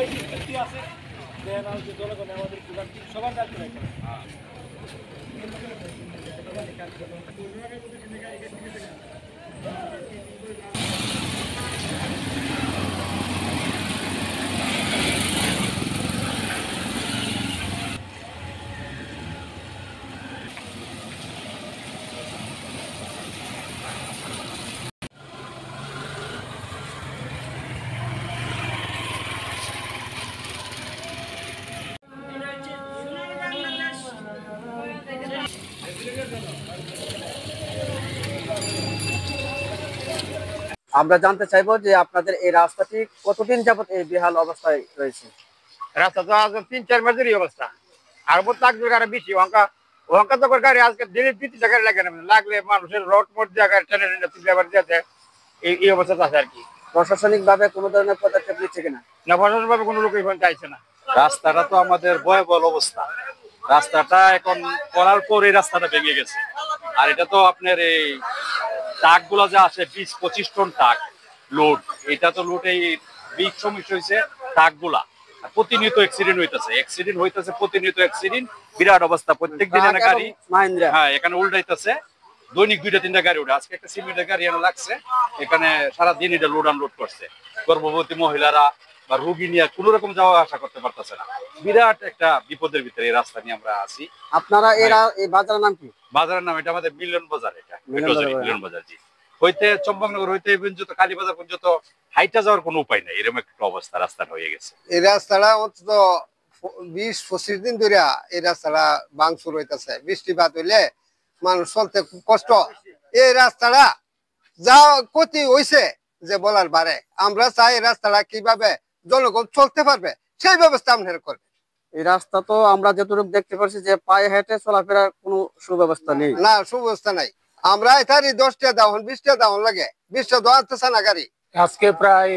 আছে যে জনগণ আমাদের সবার দায়িত্ব রাখে। আমরা জানতে চাইবো যে আপনাদের এই রাস্তাটি কতদিন যাবত এই বেহাল অবস্থায় রয়েছে? রাস্তা তো আজ ৩-৪ মাসেরই অবস্থা। আর লাগবে গাড়ি বেশি ওখানকা তো গাড়ি আজকে দিনে ২-৩টা গাড়ি লাগে না, লাগলে মানুষের রোড মোট জায়গায় টেনে টেনে তুলে আবার যেতে এই অবস্থা আছে আর কি। প্রশাসনিক ভাবে কোনো ধরনের পদক্ষেপ নিচ্ছে কিনা? না, প্রশাসনিক ভাবে কোনো লোক এখন চাইছে না। রাস্তাটা তো আমাদের ভয়াবহ অবস্থা। রাস্তাটা এখন করার পর এই রাস্তাটা ভেঙে গেছে। আর এটা তো আপনার এই ট্রাক গুলা যা আছে ২০-২৫ টন ট্রাক লোড, এটা তো লোড এই বিগ সমস্যা হয়েছে ট্রাক গুলা। প্রতিনিয়ত অ্যাক্সিডেন্ট হইতেছে প্রতিনিয়ত অ্যাক্সিডেন্ট, বিরাট অবস্থা। প্রত্যেক দিনে না গাড়ি হ্যাঁ এখানে উল্টাইতেছে, দৈনিক ২টা-৩টা গাড়ি উঠে। আজকে একটা সিমেন্টের গাড়ি এনে লাগছে এখানে, সারাদিন এটা লোড আনলোড করছে। গর্ভবতী মহিলারা বা রোগী নিয়ে কোন রকম যাওয়া আসা করতে পারতেছে না। বিরাট একটা বিপদের ভিতরে এই রাস্তা নিয়ে আমরা আছি। আপনারা এই বাজারের নাম কি? বাজারের নাম এটা আমাদের মিলন বাজার। এটা মিলন বাজার জি। হইতে চম্পকনগর হইতে পর্যন্ত কালীবাজার পর্যন্ত হাইটা যাওয়ার কোনো উপায় নাই, এরকম একটা অবস্থা রাস্তাটা হয়ে গেছে। এই রাস্তাটা অন্তত ২০-২৫ দিন ধরে এই রাস্তাটা ভাঙচুর হইতেছে। বৃষ্টিপাত হইলে মানুষ চলতে খুব কষ্ট। এই রাস্তাটা যা ক্ষতি হয়েছে যে বলার বারে। আমরা চাই এই রাস্তাটা কিভাবে জনগণ চলতে পারবে সেই ব্যবস্থা আপনারা করবে। এই রাস্তা তো আমরা যতটুকু দেখতে পাচ্ছি যে পায়ে হেঁটে চলাফেরার কোনো সুব্যবস্থা নেই। না, সুব্যবস্থা নাই। আমরা এটারই ১০টা দাওন 20টা দাওন লাগে, 20টা দাওয়ান আনতেছে না গাড়ি। আজকে প্রায়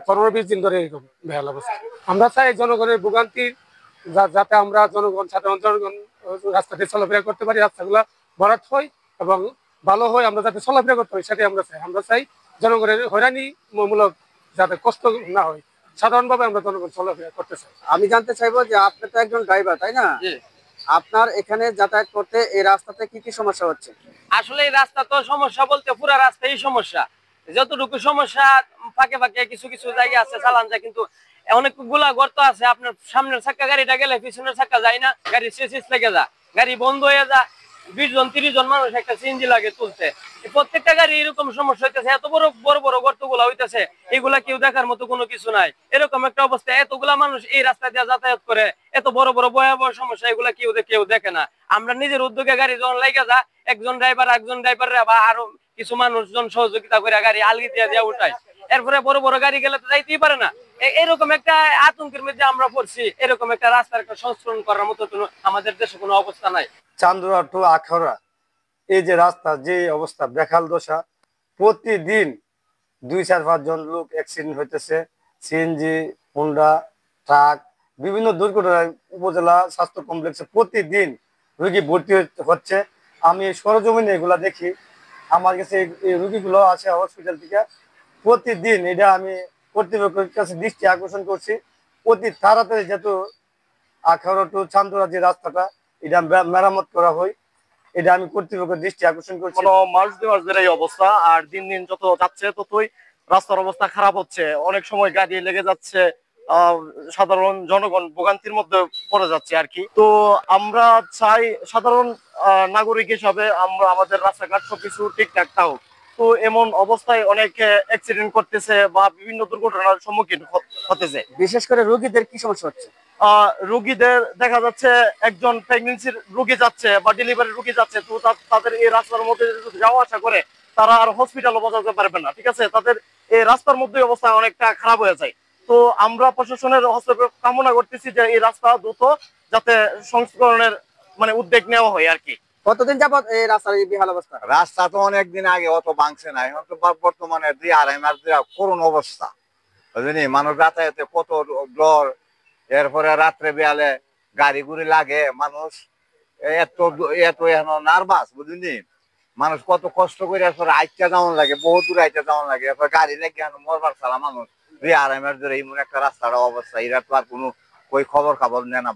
১৫-২০ দিন ধরে এরকম বেহাল অবস্থা। আমরা চাই জনগণের ভোগান্তি যাতে আমরা সাধারণ জনগণ রাস্তাতে চলাফেরা করতে পারি, রাস্তাগুলো ভরাট হয় এবং ভালো হয়, আমরা যাতে চলাফেরা করতে পারি সেটাই আমরা চাই। আমরা চাই জনগণের হয়রানিমূলক যাতে কষ্ট না হয়, সাধারণভাবে আমরা জনগণ চলাফেরা করতে চাই। আমি জানতে চাইবো যে আপনি তো একজন ড্রাইভার, তাই না? আপনার এখানে যাতায়াত করতে এই রাস্তাতে কি কি সমস্যা হচ্ছে? আসলে এই রাস্তা তো সমস্যা বলতে পুরো রাস্তাই সমস্যা। যতটুকু সমস্যা ফাঁকে ফাঁকে কিছু কিছু জায়গা আছে চালান যায়, কিন্তু অনেকগুলা গর্ত আছে। আপনার সামনের চাক্কা গাড়িটা গেলে পিছনের চাক্কা যায় না, গাড়ি শেষ লেগে যায়, গাড়ি বন্ধ হয়ে যায়। ২০-৩০ মানুষ একটা সিএনজি লাগে তুলতে। প্রত্যেকটা গাড়ি এরকম সমস্যা হইতেছে। এত বড় বড় বড় গর্তগুলা হইতেছে, এগুলা কেউ দেখার মতো কোনো কিছু নাই। এরকম একটা অবস্থা, এতগুলা মানুষ এই রাস্তা দিয়ে যাতায়াত করে, এত বড় বড় ভয়াবহ সমস্যা, এগুলা কেউ দেখে না। আমরা নিজের উদ্যোগে গাড়ি যখন লাইগা যা, একজন ড্রাইভার বা আরো কিছু মানুষজন সহযোগিতা করে গাড়ি আলগি দিয়ে উঠায়। এরপরে বড় বড় গাড়ি গেলে তো যাইতেই পারে না। এরকম একটা আতঙ্কের মধ্যে আমরা পড়ছি। এরকম একটা রাস্তার একটা সংস্করণ করার মতো আমাদের দেশে কোনো অবস্থা নাই। চান্দুরা টু আখাউড়া এই যে রাস্তা যে অবস্থা বেহাল দশা, প্রতিদিন ২-৪-৫ জন লোক অ্যাক্সিডেন্ট হইতেছে। সিএনজি, হোন্ডা, ট্রাক, বিভিন্ন দুর্ঘটনায় উপজেলা স্বাস্থ্য কমপ্লেক্সে প্রতিদিন রোগী ভর্তি হচ্ছে। আমি সরজমিনে এগুলা দেখি, আমার কাছে এই রোগীগুলো আসে হসপিটাল থেকে প্রতিদিন। এটা আমি কর্তৃপক্ষের কাছে দৃষ্টি আকর্ষণ করছি, অতি তাড়াতাড়ি যেহেতু আখাউড়া টু চান্দুরা যে রাস্তাটা এটা মেরামত করা হয়, এটা আমি কর্তৃপক্ষের দৃষ্টি আকর্ষণ করছি। মাস ২ মাস ধরে এই অবস্থা, আর দিন দিন যত যাচ্ছে ততই রাস্তার অবস্থা খারাপ হচ্ছে। অনেক সময় গাড়ি লেগে যাচ্ছে, সাধারণ জনগণ ভোগান্তির মধ্যে পড়ে যাচ্ছে আর কি। তো আমরা চাই সাধারণ নাগরিক হিসাবে আমরা আমাদের রাস্তাঘাট সবকিছু ঠিকঠাক থাকুক। তো এমন অবস্থায় অনেক অ্যাক্সিডেন্ট করতেছে বা বিভিন্ন দুর্ঘটনার সম্মুখীন হতেছে। বিশেষ করে রোগীদের কি সমস্যা হচ্ছে? রোগীদের দেখা যাচ্ছে একজন প্রেগনেন্সির রোগী যাচ্ছে বা ডেলিভারি রোগী যাচ্ছে, তো তাদের এই রাস্তার মধ্যে যাওয়া আসা করে তারা আর হসপিটালও পৌঁছাতে পারবে না। ঠিক আছে, তাদের এই রাস্তার মধ্যে অবস্থা অনেকটা খারাপ হয়ে যায়। তো আমরা প্রশাসনের হস্তক্ষেপ কামনা করতেছি যে এই রাস্তা দ্রুত যাতে সংস্করণের উদ্যোগ নেওয়া হয় আর কি। কতদিন যাবত এই রাস্তার এই বেহাল অবস্থা? রাস্তা তো অনেকদিন আগে অত ভাঙছে না, এখন তো বর্তমানে ২-২.৫ মাস করুণ অবস্থা, বুঝলি। মানুষ যাতায়াতে কত ডর, এরপরে রাত্রে বেয়ালে গাড়ি গুড়ি লাগে, মানুষ এত এখন নার্ভাস, বুঝলি। মানুষ কত কষ্ট করে এরপরে আইটা যাওয়ান লাগে, বহু দূর আইটা যাওয়ান লাগে, এরপর গাড়ি লেগে মরবার ছাড়া মানুষ 2-2.5 মাস ধরে এমন একটা রাস্তার অবস্থা, এরা তো আর কোনো কই খবর নেয় না।